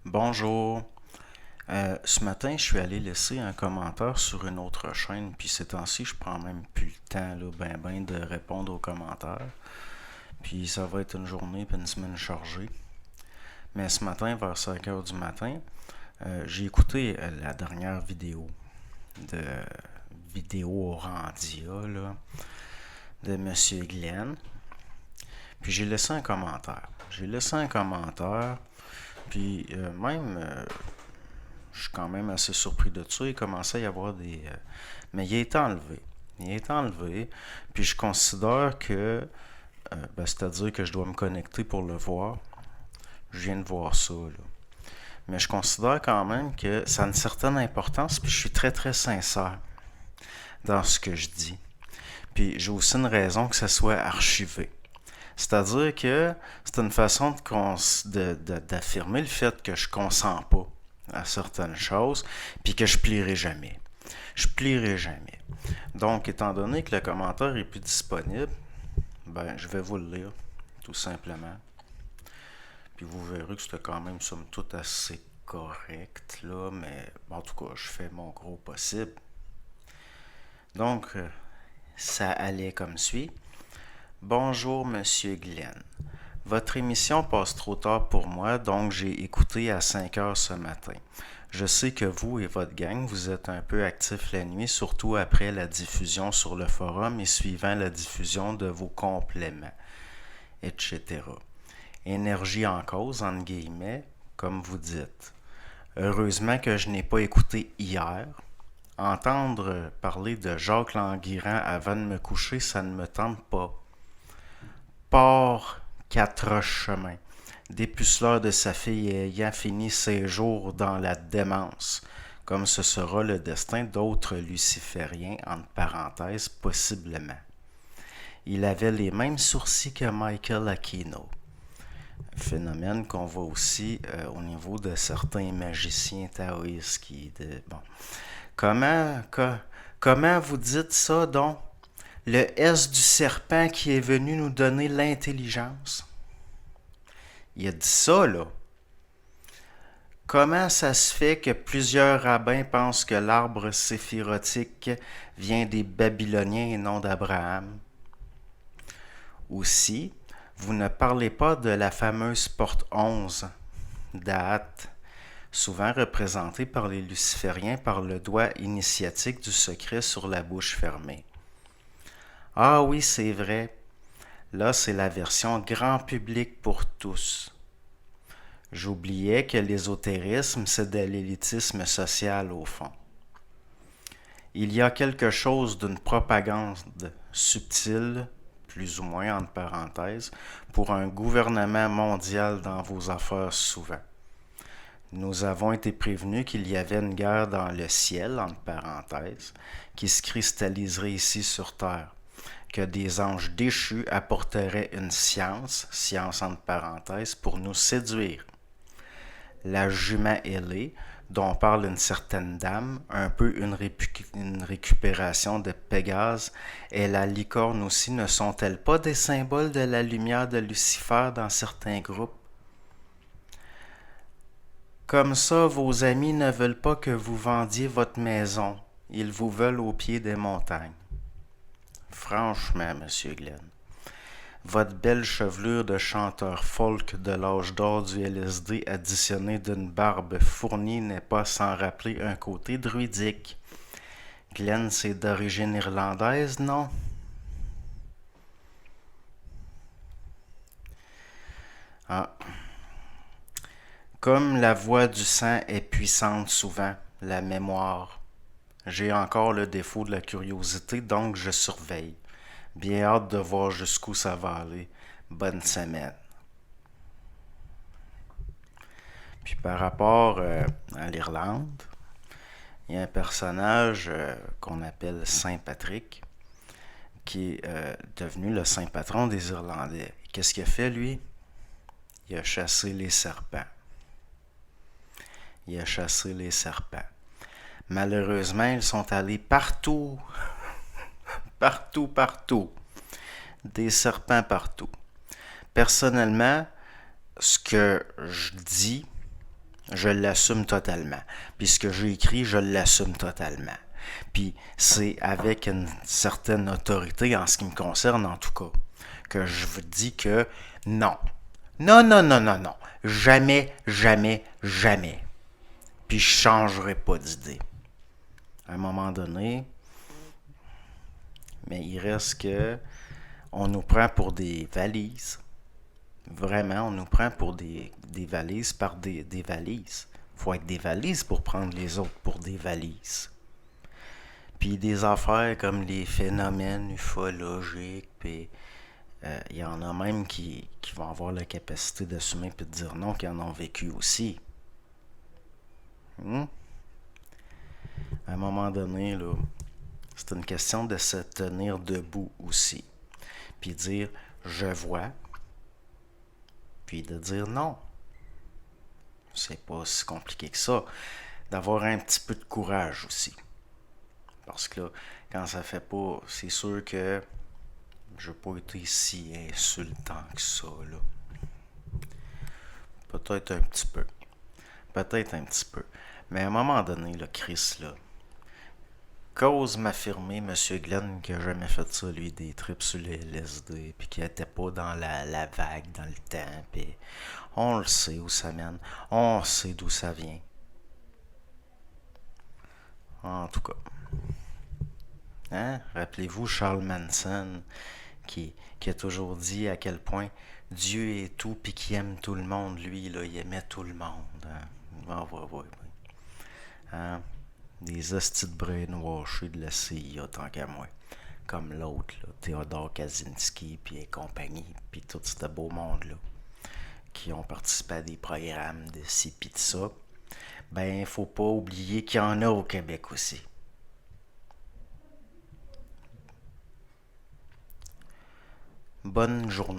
Bonjour. Ce matin, je suis allé laisser un commentaire sur une autre chaîne, puis ces temps-ci, je prends même plus le temps, là, de répondre aux commentaires. Puis ça va être une journée puis une semaine chargée. Mais ce matin, vers 5 heures du matin, j'ai écouté la dernière de vidéo Orandia, là, de Monsieur Glenn. Puis j'ai laissé un commentaire. Puis je suis quand même assez surpris de ça. Il commençait à y avoir mais il a été enlevé. Puis je considère que, c'est-à-dire que je dois me connecter pour le voir. Je viens de voir ça, là. Mais je considère quand même que ça a une certaine importance, puis je suis très très sincère dans ce que je dis. Puis j'ai aussi une raison que ça soit archivé. C'est-à-dire que c'est une façon d'affirmer le fait que je consens pas à certaines choses, puis que je plierai jamais. Je plierai jamais. Donc, étant donné que le commentaire est plus disponible, je vais vous le lire, tout simplement. Puis vous verrez que c'était quand même, somme toute, assez correct, là, mais en tout cas, je fais mon gros possible. Donc, ça allait comme suit. Bonjour, Monsieur Glenn. Votre émission passe trop tard pour moi, donc j'ai écouté à 5 heures ce matin. Je sais que vous et votre gang, vous êtes un peu actifs la nuit, surtout après la diffusion sur le forum et suivant la diffusion de vos compléments, etc. Énergie en cause, entre guillemets, comme vous dites. Heureusement que je n'ai pas écouté hier. Entendre parler de Jacques Languirand avant de me coucher, ça ne me tente pas. Port quatre chemins, dépuceleur de sa fille ayant fini ses jours dans la démence, comme ce sera le destin d'autres lucifériens, entre parenthèses, possiblement. Il avait les mêmes sourcils que Michael Aquino, phénomène qu'on voit aussi au niveau de certains magiciens taoïstes bon. Comment, comment vous dites ça donc? Le S du serpent qui est venu nous donner l'intelligence. Il a dit ça, là. Comment ça se fait que plusieurs rabbins pensent que l'arbre séphirotique vient des Babyloniens et non d'Abraham? Aussi, vous ne parlez pas de la fameuse porte 11 d'Ahat, souvent représentée par les lucifériens par le doigt initiatique du secret sur la bouche fermée. Ah oui, c'est vrai. Là, c'est la version grand public pour tous. J'oubliais que l'ésotérisme, c'est de l'élitisme social au fond. Il y a quelque chose d'une propagande subtile, plus ou moins entre parenthèses, pour un gouvernement mondial dans vos affaires souvent. Nous avons été prévenus qu'il y avait une guerre dans le ciel, entre parenthèses, qui se cristalliserait ici sur Terre, que des anges déchus apporteraient une science entre parenthèses, pour nous séduire. La jument ailée, dont parle une certaine dame, un peu une récupération de Pégase, et la licorne aussi, ne sont-elles pas des symboles de la lumière de Lucifer dans certains groupes? Comme ça, vos amis ne veulent pas que vous vendiez votre maison. Ils vous veulent au pied des montagnes. Franchement, Monsieur Glenn, votre belle chevelure de chanteur folk de l'âge d'or du LSD additionnée d'une barbe fournie n'est pas sans rappeler un côté druidique. Glenn, c'est d'origine irlandaise, non? Ah. Comme la voix du sang est puissante souvent, la mémoire. J'ai encore le défaut de la curiosité, donc je surveille. Bien hâte de voir jusqu'où ça va aller. Bonne semaine. Puis par rapport à l'Irlande, il y a un personnage qu'on appelle Saint Patrick, qui est devenu le saint patron des Irlandais. Qu'est-ce qu'il a fait, lui? Il a chassé les serpents. Malheureusement, ils sont allés partout. Partout. Des serpents partout. Personnellement, ce que je dis, Je l'assume totalement. Puis ce que j'ai écrit, je l'assume totalement. Puis c'est avec une certaine autorité, en ce qui me concerne en tout cas, que je vous dis que non. Non, non, non, non, non. Jamais, jamais, jamais. Puis je changerai pas d'idée. À un moment donné, mais il reste que on nous prend pour des valises. Vraiment, on nous prend pour des valises par des valises. Il faut être des valises pour prendre les autres pour des valises. Puis des affaires comme les phénomènes ufologiques, puis il y en a même qui vont avoir la capacité d'assumer et de dire non, qui en ont vécu aussi. À un moment donné, là, c'est une question de se tenir debout aussi. Puis dire je vois, puis de dire non. C'est pas si compliqué que ça. D'avoir un petit peu de courage aussi. Parce que là, quand ça fait pas, c'est sûr que je n'ai pas été si insultant que ça, là. Peut-être un petit peu. Peut-être un petit peu. Mais à un moment donné, là, Chris, là, qu'ose m'affirmer, Monsieur Glenn, qui a jamais fait ça, lui, des trips sur les LSD, puis qui était pas dans la vague, dans le temps, puis on le sait où ça mène, on sait d'où ça vient. En tout cas. Hein? Rappelez-vous Charles Manson, qui a toujours dit à quel point Dieu est tout, puis qu'il aime tout le monde. Lui, là, il aimait tout le monde. Hein? Ouais. Hein? Des hosties de brainwashés de la CIA, tant qu'à moi. Comme l'autre, là, Théodore Kaczynski, puis et compagnie, puis tout ce beau monde-là, qui ont participé à des programmes de ci, puis de ça. Ben, faut pas oublier qu'il y en a au Québec aussi. Bonne journée.